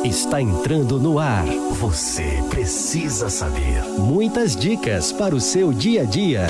Está entrando no ar. Você precisa saber. Muitas dicas para o seu dia a dia.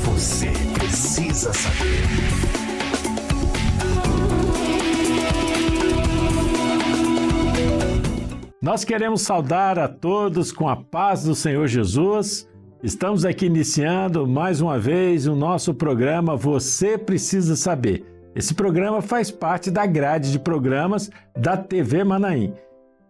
Você precisa saber. Nós queremos saudar a todos com a paz do Senhor Jesus. Estamos aqui iniciando mais uma vez o nosso programa Você Precisa Saber. Esse programa faz parte da grade de programas da TV Manaim.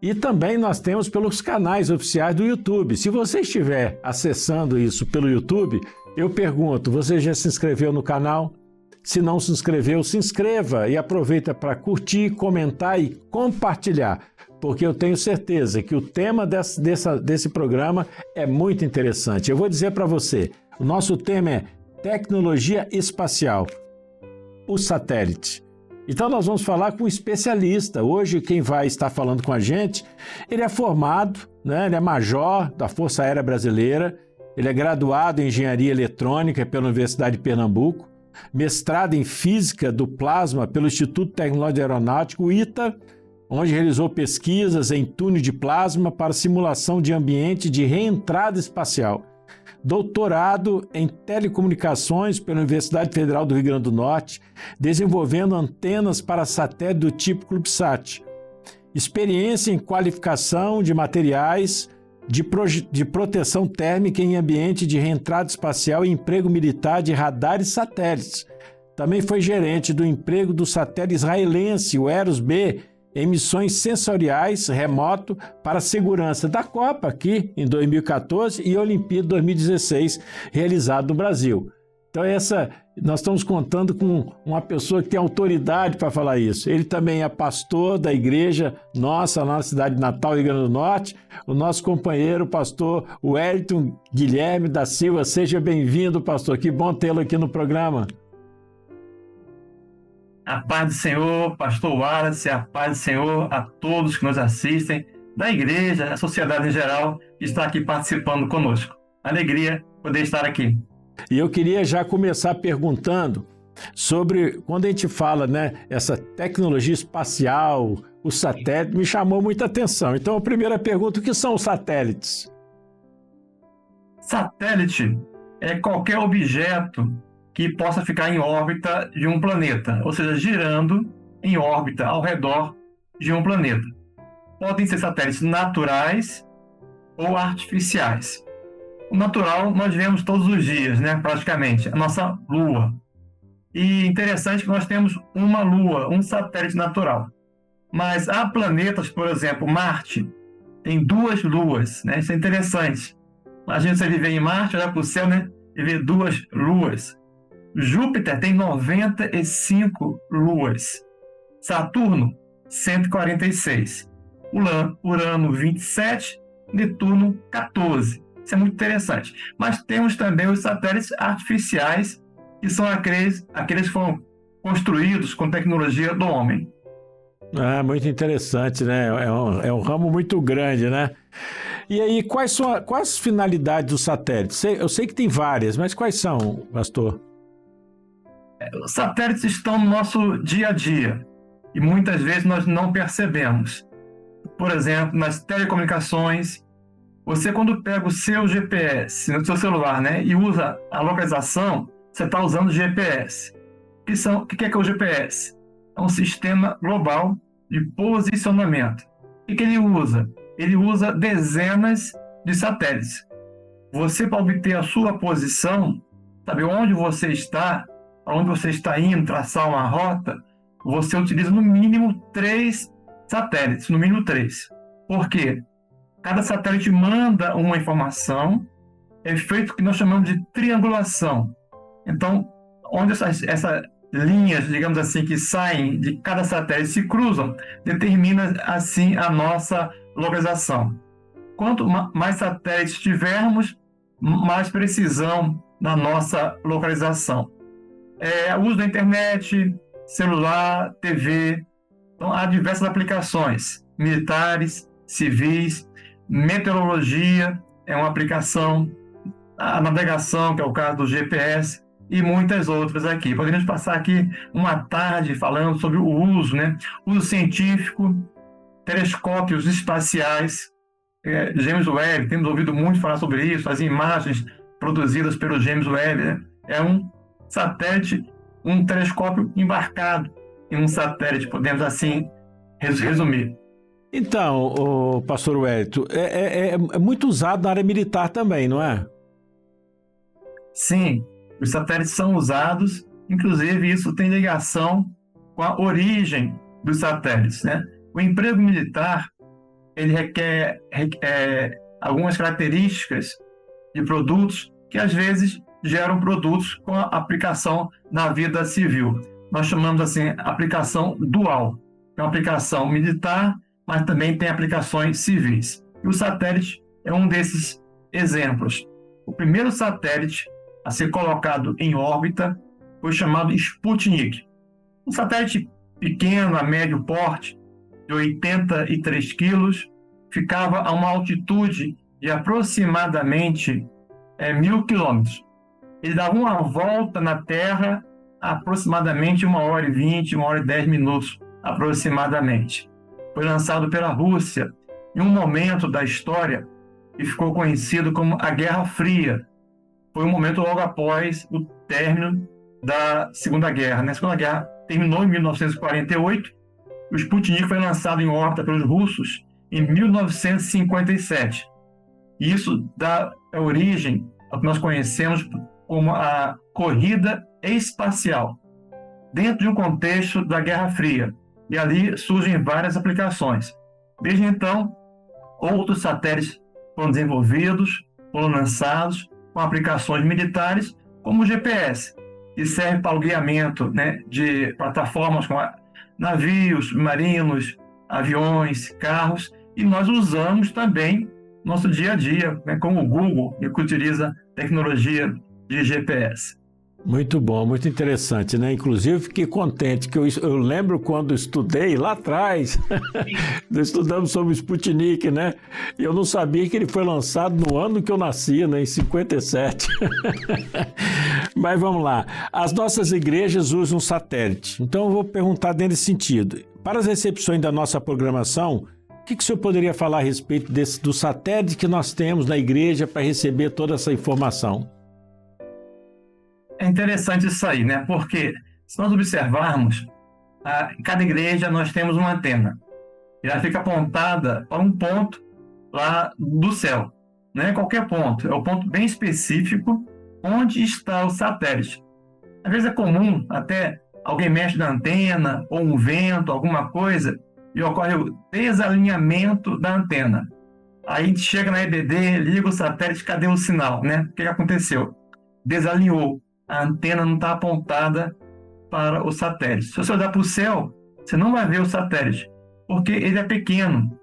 E também nós temos pelos canais oficiais do YouTube. Se você estiver acessando isso pelo YouTube, eu pergunto, você já se inscreveu no canal? Se não se inscreveu, se inscreva e aproveita para curtir, comentar e compartilhar, porque eu tenho certeza que o tema desse programa é muito interessante. Eu vou dizer para você, o nosso tema é tecnologia espacial, o satélite. Então nós vamos falar com um especialista. Hoje quem vai estar falando com a gente, ele é formado, ele é major da Força Aérea Brasileira, ele é graduado em Engenharia Eletrônica pela Universidade de Pernambuco, mestrado em Física do Plasma pelo Instituto Tecnológico Aeronáutico, ITA, onde realizou pesquisas em túnel de plasma para simulação de ambiente de reentrada espacial. Doutorado em Telecomunicações pela Universidade Federal do Rio Grande do Norte, desenvolvendo antenas para satélite do tipo CubeSat. Experiência em qualificação de materiais de proteção térmica em ambiente de reentrada espacial e emprego militar de radar e satélites. Também foi gerente do emprego do satélite israelense, o Eros-B, em missões sensoriais remoto para a segurança da Copa aqui em 2014 e Olimpíada 2016, realizado no Brasil. Então nós estamos contando com uma pessoa que tem autoridade para falar isso. Ele também é pastor da igreja nossa, na cidade de Natal, Rio Grande do Norte, o nosso companheiro, o pastor Wellington Guilherme da Silva. Seja bem-vindo, pastor. Que bom tê-lo aqui no programa. A paz do Senhor, pastor Wallace, a paz do Senhor a todos que nos assistem, da igreja, da sociedade em geral, que está aqui participando conosco. Alegria poder estar aqui. E eu queria já começar perguntando sobre, quando a gente fala, essa tecnologia espacial, o satélite, me chamou muita atenção. Então, a primeira pergunta, o que são os satélites? Satélite é qualquer objeto que possa ficar em órbita de um planeta, ou seja, girando em órbita ao redor de um planeta. Podem ser satélites naturais ou artificiais. O natural nós vemos todos os dias, praticamente, a nossa Lua. E interessante que nós temos uma Lua, um satélite natural. Mas há planetas, por exemplo, Marte, tem 2 luas, Isso é interessante. Imagina você viver em Marte, olhar para o céu, e ver 2 luas. Júpiter tem 95 luas. Saturno, 146. Urano, 27. Netuno, 14. Isso é muito interessante. Mas temos também os satélites artificiais, que são aqueles que foram construídos com tecnologia do homem. Muito interessante, É um ramo muito grande, E aí, quais são as finalidades dos satélites? Eu sei que tem várias, mas quais são, pastor? Os satélites estão no nosso dia a dia e muitas vezes nós não percebemos. Por exemplo, nas telecomunicações, você quando pega o seu GPS no seu celular, e usa a localização, você está usando o GPS. O que é o GPS? É um sistema global de posicionamento. O que ele usa? Ele usa dezenas de satélites. Você, para obter a sua posição, saber onde você está, aonde você está indo, traçar uma rota, você utiliza no mínimo 3 satélites, no mínimo 3. Por quê? Cada satélite manda uma informação, é feito o que nós chamamos de triangulação. Então, onde essas linhas, digamos assim, que saem de cada satélite se cruzam, determina assim a nossa localização. Quanto mais satélites tivermos, mais precisão na nossa localização. O uso da internet, celular, TV. Então, há diversas aplicações, militares, civis, meteorologia é uma aplicação, a navegação, que é o caso do GPS, e muitas outras aqui. Poderíamos passar aqui uma tarde falando sobre o uso, né? Uso científico, telescópios espaciais, James Webb, temos ouvido muito falar sobre isso, as imagens produzidas pelo James Webb, né? É um satélite, um telescópio embarcado em um satélite, podemos assim resumir. Então, o pastor Wellington, é muito usado na área militar também, não é? Sim, os satélites são usados, inclusive isso tem ligação com a origem dos satélites, né? O emprego militar, ele requer algumas características de produtos que às vezes geram produtos com a aplicação na vida civil. Nós chamamos assim aplicação dual. É uma aplicação militar, mas também tem aplicações civis. E o satélite é um desses exemplos. O primeiro satélite a ser colocado em órbita foi chamado Sputnik. Um satélite pequeno, a médio porte, de 83 quilos, ficava a uma altitude de aproximadamente 1.000 quilômetros. Ele dava uma volta na Terra aproximadamente 1h20, 1h10 aproximadamente. Foi lançado pela Rússia em um momento da história que ficou conhecido como a Guerra Fria. Foi um momento logo após o término da Segunda Guerra. A Segunda Guerra terminou em 1948. O Sputnik foi lançado em órbita pelos russos em 1957. Isso dá origem ao que nós conhecemos como a corrida espacial, dentro de um contexto da Guerra Fria. E ali surgem várias aplicações. Desde então, outros satélites foram desenvolvidos, foram lançados com aplicações militares, como o GPS, que serve para o guiamento, né, de plataformas como navios, marinos, aviões, carros, e nós usamos também no nosso dia a dia, né, como o Google, que utiliza tecnologia de GPS. Muito bom, muito interessante, né? Inclusive, fiquei contente que eu lembro quando estudei lá atrás, nós estudamos sobre o Sputnik, né? E eu não sabia que ele foi lançado no ano que eu nasci, né? Em 57. Mas vamos lá. As nossas igrejas usam satélite. Então, eu vou perguntar nesse sentido. Para as recepções da nossa programação, o que o senhor poderia falar a respeito do satélite que nós temos na igreja para receber toda essa informação? É interessante isso aí, né? Porque se nós observarmos, em cada igreja nós temos uma antena. E ela fica apontada para um ponto lá do céu. Não é qualquer ponto, é um ponto bem específico onde está o satélite. Às vezes é comum até alguém mexe na antena, ou um vento, alguma coisa, e ocorre o desalinhamento da antena. Aí a gente chega na EBD, liga o satélite, cadê o sinal, né? O que aconteceu? Desalinhou. A antena não está apontada para o satélite. Se você olhar para o céu, você não vai ver o satélite, porque ele é pequeno.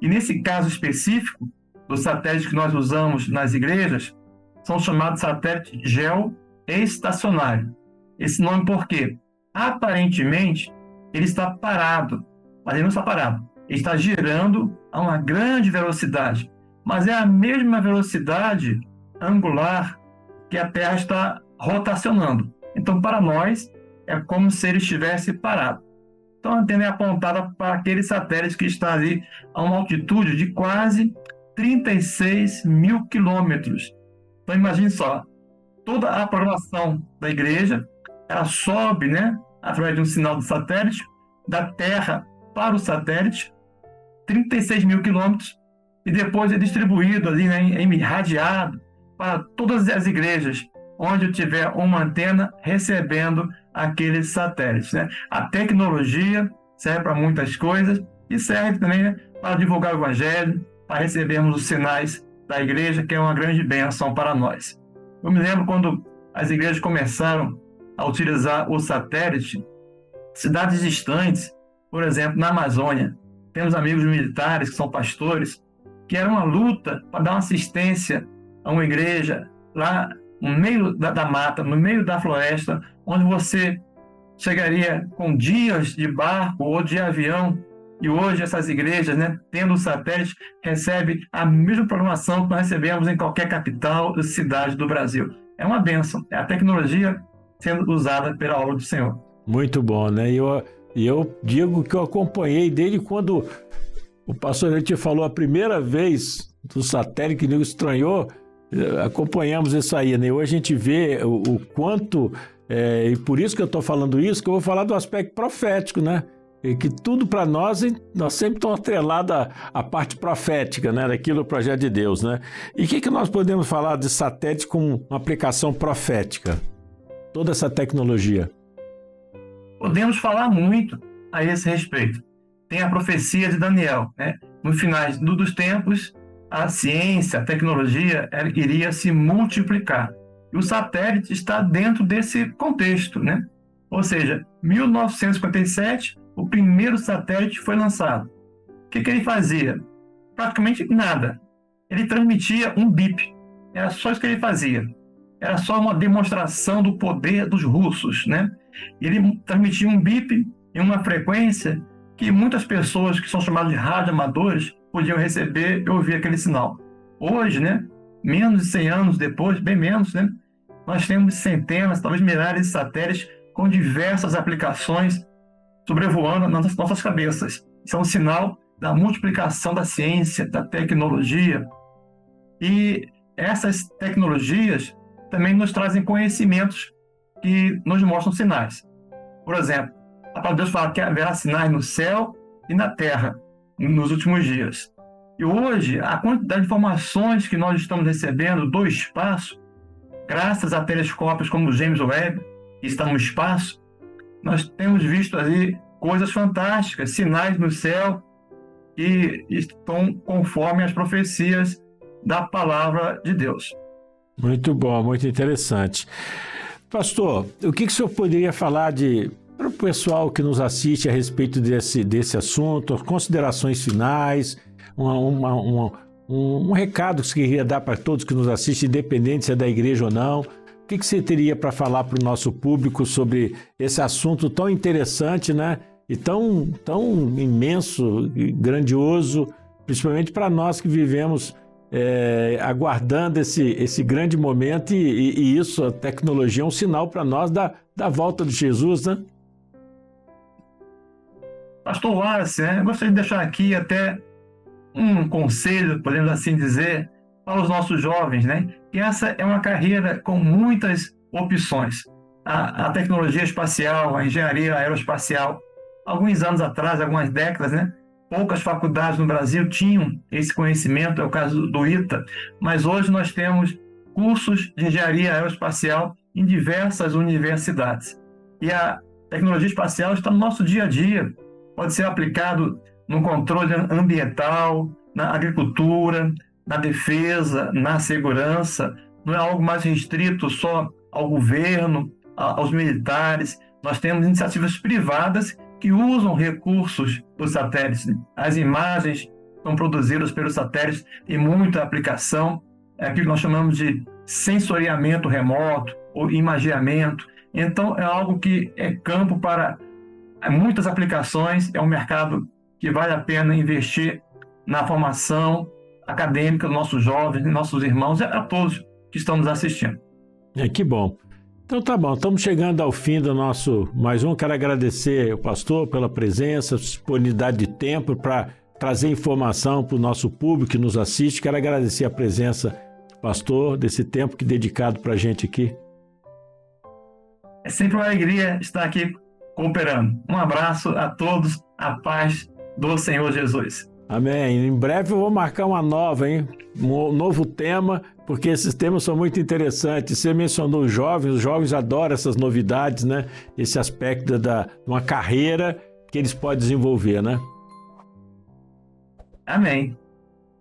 E nesse caso específico, dos satélites que nós usamos nas igrejas, são chamados satélite geoestacionário. Esse nome por quê? Aparentemente, ele está parado, mas ele não está parado. Ele está girando a uma grande velocidade, mas é a mesma velocidade angular que a Terra está rotacionando. Então, para nós, é como se ele estivesse parado. Então, a antena é apontada para aquele satélite que está ali a uma altitude de quase 36.000 quilômetros. Então, imagine só, toda a programação da igreja, ela sobe, né, através de um sinal do satélite, da Terra para o satélite, 36.000 quilômetros, e depois é distribuído ali, né, irradiado para todas as igrejas, onde tiver uma antena recebendo aqueles satélites, né? A tecnologia serve para muitas coisas e serve também, né, para divulgar o evangelho, para recebermos os sinais da igreja, que é uma grande bênção para nós. Eu me lembro quando as igrejas começaram a utilizar o satélite, cidades distantes, por exemplo, na Amazônia, temos amigos militares que são pastores, que era uma luta para dar uma assistência a uma igreja lá no meio da mata, no meio da floresta, onde você chegaria com dias de barco ou de avião, e hoje essas igrejas, né, tendo o satélite, recebem a mesma programação que nós recebemos em qualquer capital ou cidade do Brasil. É uma bênção. A tecnologia sendo usada pela obra do Senhor. Muito bom, né? E eu digo que eu acompanhei desde quando o pastor Elite falou a primeira vez do satélite, que ele estranhou, acompanhamos isso aí, né? Hoje a gente vê o quanto, e por isso que eu estou falando isso, que eu vou falar do aspecto profético, né? E que tudo para nós sempre estamos atrelados à parte profética, né? Daquilo, o projeto de Deus, né? E o que nós podemos falar de satélite com uma aplicação profética? Toda essa tecnologia. Podemos falar muito a esse respeito. Tem a profecia de Daniel, né? No final dos tempos, a ciência, a tecnologia iria se multiplicar. E o satélite está dentro desse contexto, né? Ou seja, 1957, o primeiro satélite foi lançado. O que ele fazia? Praticamente nada. Ele transmitia um bip. Era só isso que ele fazia. Era só uma demonstração do poder dos russos, né? Ele transmitia um bip em uma frequência que muitas pessoas que são chamadas de radioamadores podiam receber e ouvir aquele sinal. Hoje, né, menos de 100 anos depois, bem menos, né, nós temos centenas, talvez milhares de satélites com diversas aplicações sobrevoando nas nossas cabeças. Isso é um sinal da multiplicação da ciência, da tecnologia. E essas tecnologias também nos trazem conhecimentos que nos mostram sinais. Por exemplo, a palavra de Deus fala que haverá sinais no céu e na terra nos últimos dias. E hoje, a quantidade de informações que nós estamos recebendo do espaço, graças a telescópios como o James Webb, que está no espaço, nós temos visto ali coisas fantásticas, sinais no céu que estão conforme as profecias da palavra de Deus. Muito bom, muito interessante. Pastor, o que o senhor poderia falar para o pessoal que nos assiste a respeito desse assunto, considerações finais, um recado que você queria dar para todos que nos assistem, independente se é da igreja ou não? O que você teria para falar para o nosso público sobre esse assunto tão interessante, né? E tão imenso e grandioso, principalmente para nós que vivemos aguardando esse grande momento e isso, a tecnologia é um sinal para nós da volta de Jesus, né? Pastor Wallace, eu gostaria de deixar aqui até um conselho, podemos assim dizer, para os nossos jovens, né? Que essa é uma carreira com muitas opções. A tecnologia espacial, a engenharia aeroespacial, alguns anos atrás, algumas décadas, né? Poucas faculdades no Brasil tinham esse conhecimento, é o caso do ITA, mas hoje nós temos cursos de engenharia aeroespacial em diversas universidades. E a tecnologia espacial está no nosso dia a dia, pode ser aplicado no controle ambiental, na agricultura, na defesa, na segurança, não é algo mais restrito só ao governo, aos militares. Nós temos iniciativas privadas que usam recursos dos satélites. As imagens são produzidas pelos satélites, tem muita aplicação, é aquilo que nós chamamos de sensoriamento remoto ou imageamento. Então, é algo que é campo para muitas aplicações, é um mercado que vale a pena investir na formação acadêmica dos nossos jovens, nossos irmãos, a todos que estão nos assistindo. Que bom. Então tá bom, estamos chegando ao fim do nosso mais um. Quero agradecer ao pastor pela presença, disponibilidade de tempo para trazer informação para o nosso público que nos assiste. Quero agradecer a presença do pastor, desse tempo que dedicado para a gente aqui. É sempre uma alegria estar aqui cooperando. Um abraço a todos, a paz do Senhor Jesus. Amém. Em breve eu vou marcar uma nova, hein? Um novo tema, porque esses temas são muito interessantes. Você mencionou os jovens adoram essas novidades, né? Esse aspecto de uma carreira que eles podem desenvolver, né? Amém.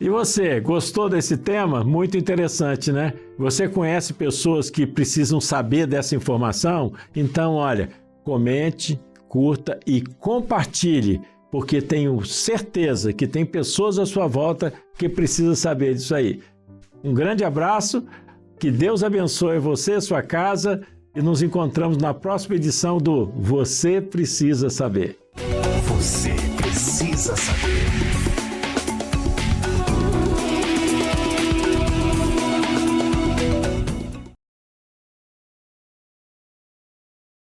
E você, gostou desse tema? Muito interessante, né? Você conhece pessoas que precisam saber dessa informação? Então, olha, comente, curta e compartilhe, porque tenho certeza que tem pessoas à sua volta que precisam saber disso aí. Um grande abraço, que Deus abençoe você, sua casa, e nos encontramos na próxima edição do Você Precisa Saber. Você precisa saber.